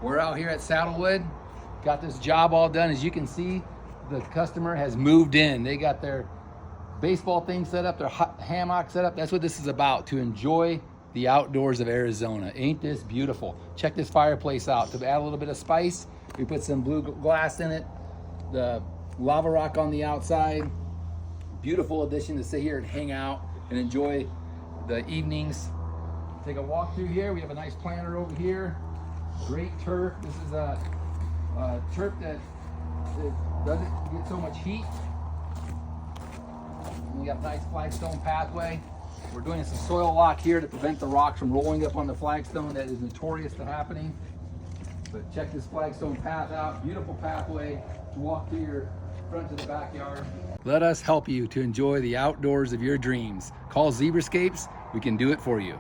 We're out here at Saddlewood. Got this job all done. As you can see, the customer has moved in. They got their baseball thing set up, their hammock set up. That's what this is about, to enjoy the outdoors of Arizona. Ain't this beautiful? Check this fireplace out. To add a little bit of spice, we put some blue glass in it, the lava rock on the outside. Beautiful addition to sit here and hang out and enjoy the evenings. Take a walk through here. We have a nice planter over here. Great turf. This is a turf that doesn't get so much heat. And we got a nice flagstone pathway. We're doing some soil lock here to prevent the rocks from rolling up on the flagstone. That is notorious to happening. But check this flagstone path out. Beautiful pathway to walk through your front to the backyard. Let us help you to enjoy the outdoors of your dreams. Call Zebrascapes. We can do it for you.